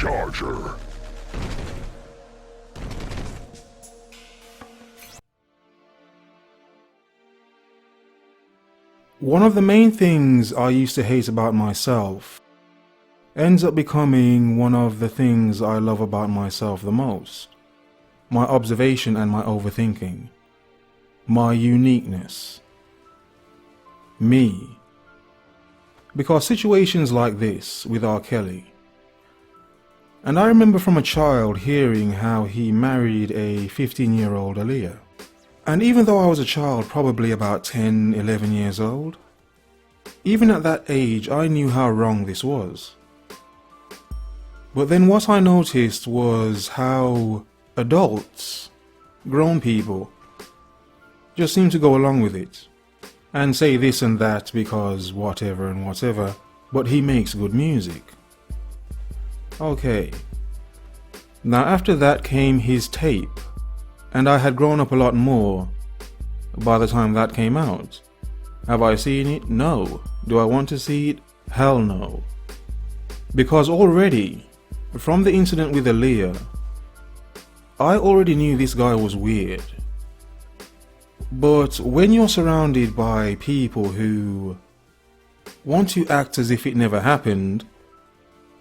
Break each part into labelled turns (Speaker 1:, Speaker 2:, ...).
Speaker 1: Charger.
Speaker 2: One of the main things I used to hate about myself ends up becoming one of the things I love about myself the most. My observation and my overthinking. My uniqueness. Me. Because situations like this with R. Kelly, and I remember from a child hearing how he married a 15-year-old Aaliyah. And even though I was a child, probably about 10, 11 years old, even at that age I knew how wrong this was. But then what I noticed was how adults, grown people, just seem to go along with it and say this and that because whatever and whatever, but he makes good music. Okay. Now after that came his tape, and I had grown up a lot more by the time that came out. Have I seen it? No. Do I want to see it? Hell no. Because already, from the incident with Aaliyah, I already knew this guy was weird. But when you're surrounded by people who want to act as if it never happened,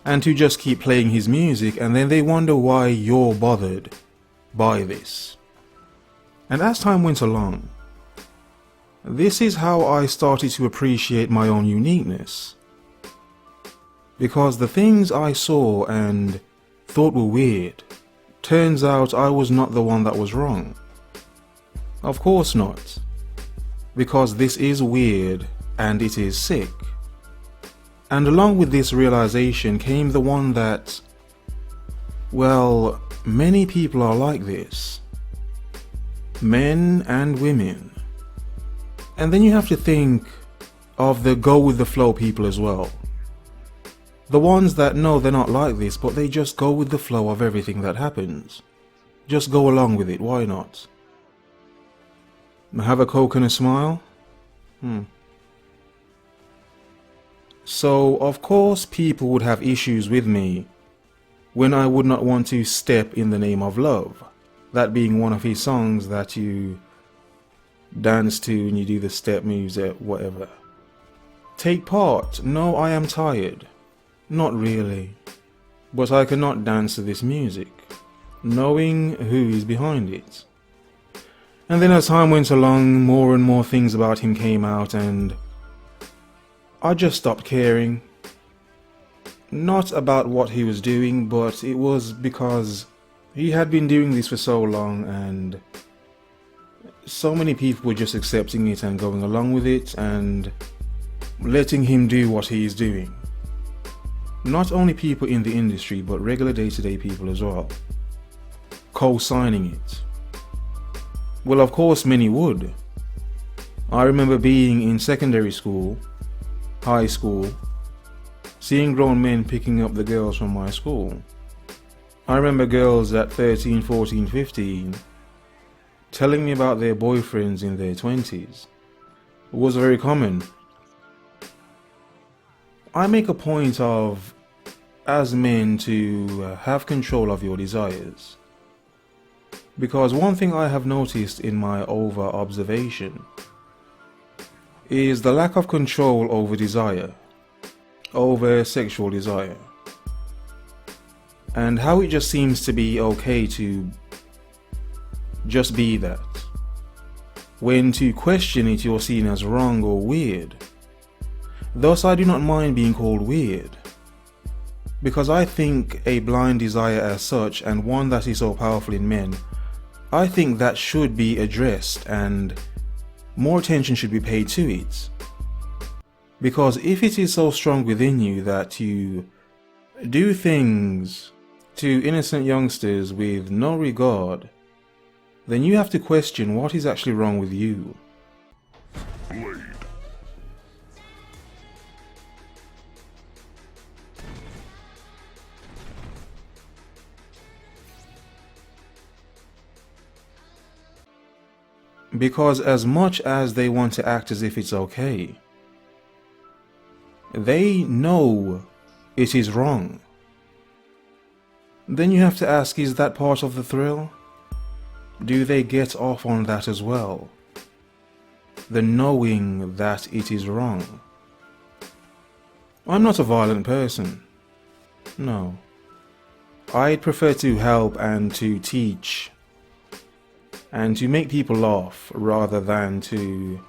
Speaker 2: and to just keep playing his music, and then they wonder why you're bothered by this. And as time went along, this is how I started to appreciate my own uniqueness. Because the things I saw and thought were weird, turns out I was not the one that was wrong. Of course not. Because this is weird and it is sick. And along with this realization came the one that, well, many people are like this. Men and women. And then you have to think of the go with the flow people as well. The ones that know they're not like this, but they just go with the flow of everything that happens. Just go along with it, why not? Have a Coke and a smile? So, of course, people would have issues with me when I would not want to step in the name of love. That being one of his songs that you dance to and you do the step moves or whatever. Take part. No, I am tired. Not really. But I cannot dance to this music, knowing who is behind it. And then as time went along, more and more things about him came out and I just stopped caring. Not about what he was doing, but it was because he had been doing this for so long and so many people were just accepting it and going along with it and letting him do what he is doing. Not only people in the industry, but regular day-to-day people as well. Co-signing it. Well, of course many would. I remember being in secondary school, high school, seeing grown men picking up the girls from my school. I remember girls at 13, 14, 15 telling me about their boyfriends in their 20s. It was very common. I make a point of, as men, to have control of your desires. Because one thing I have noticed in my over-observation is the lack of control over desire, over sexual desire. And how it just seems to be okay to just be that. When to question it you're seen as wrong or weird. Thus I do not mind being called weird. Because I think a blind desire as such, and one that is so powerful in men, I think that should be addressed and more attention should be paid to it. Because if it is so strong within you that you do things to innocent youngsters with no regard, then you have to question what is actually wrong with you.
Speaker 1: Blade.
Speaker 2: Because as much as they want to act as if it's okay, they know it is wrong. then you have to ask, is that part of the thrill? Do they get off on that as well? The knowing that it is wrong. I'm not a violent person. No. I'd prefer to help and to teach and to make people laugh rather than to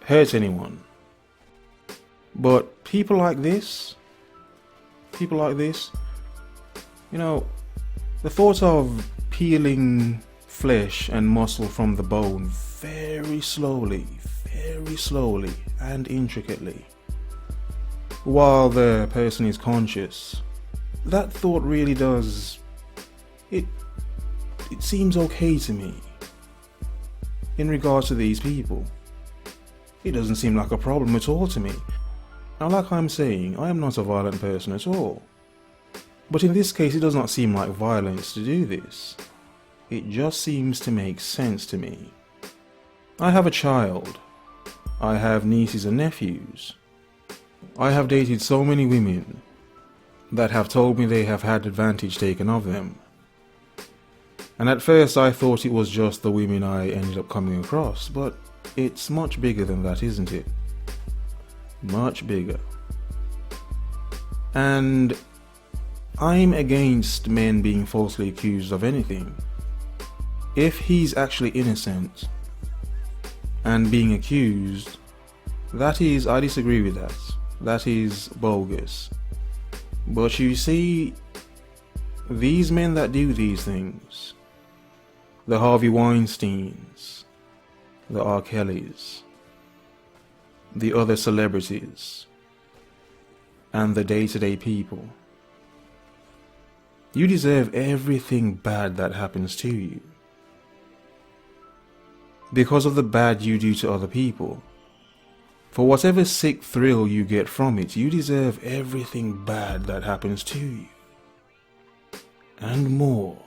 Speaker 2: hurt anyone. But people like this, you know, the thought of peeling flesh and muscle from the bone very slowly and intricately while the person is conscious, that thought really does, it seems okay to me. In regards to these people, it doesn't seem like a problem at all to me. Now, like I'm saying, I am not a violent person at all. But in this case, it does not seem like violence to do this. It just seems to make sense to me. I have a child. I have nieces and nephews. I have dated so many women that have told me they have had advantage taken of them. And at first I thought it was just the women I ended up coming across, but it's much bigger than that, isn't it? Much bigger. And I'm against men being falsely accused of anything. If he's actually innocent and being accused, that is, I disagree with that. That is bogus. But you see, these men that do these things, the Harvey Weinsteins, the R. Kellys, the other celebrities, and the day-to-day people, you deserve everything bad that happens to you. Because of the bad you do to other people. For whatever sick thrill you get from it, you deserve everything bad that happens to you. And more.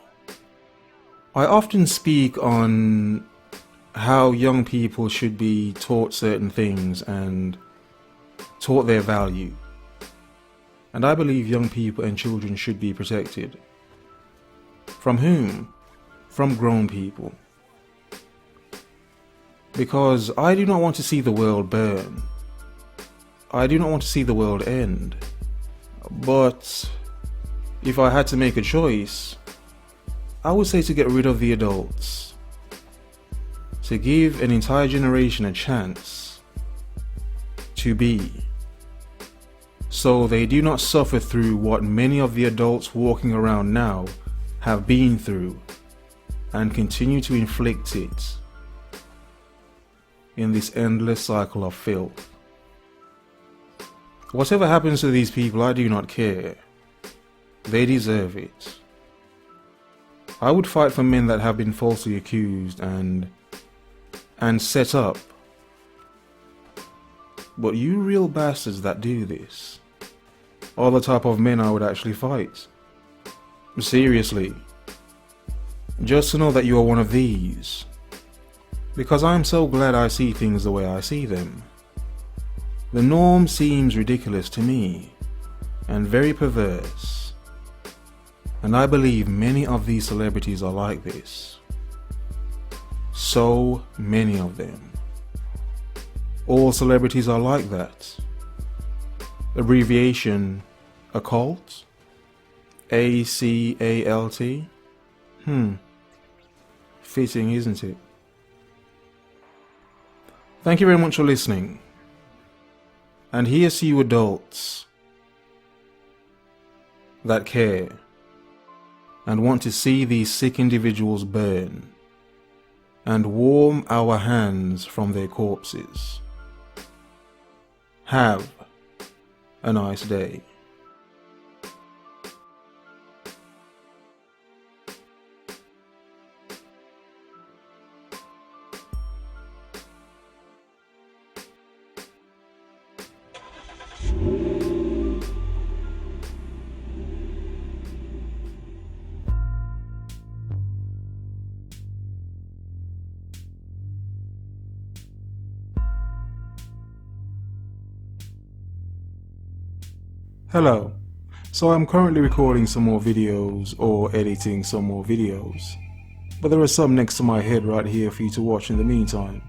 Speaker 2: I often speak on how young people should be taught certain things and taught their value. And I believe young people and children should be protected. From whom? From grown people. Because I do not want to see the world burn. I do not want to see the world end. But if I had to make a choice, I would say to get rid of the adults. To give an entire generation a chance to be. So they do not suffer through what many of the adults walking around now have been through and continue to inflict it in this endless cycle of filth. Whatever happens to these people, I do not care. They deserve it. I would fight for men that have been falsely accused and set up. But you real bastards that do this are the type of men I would actually fight. Seriously. Just to know that you are one of these. Because I'm so glad I see things the way I see them. The norm seems ridiculous to me, and very perverse. And I believe many of these celebrities are like this. So many of them. All celebrities are like that. Abbreviation, occult? ACALT? Fitting, isn't it? Thank you very much for listening. And here's to you adults that care and want to see these sick individuals burn and warm our hands from their corpses. Have a nice day. Hello, So I'm currently recording some more videos or editing some more videos. But there are some next to my head right here for you to watch in the meantime.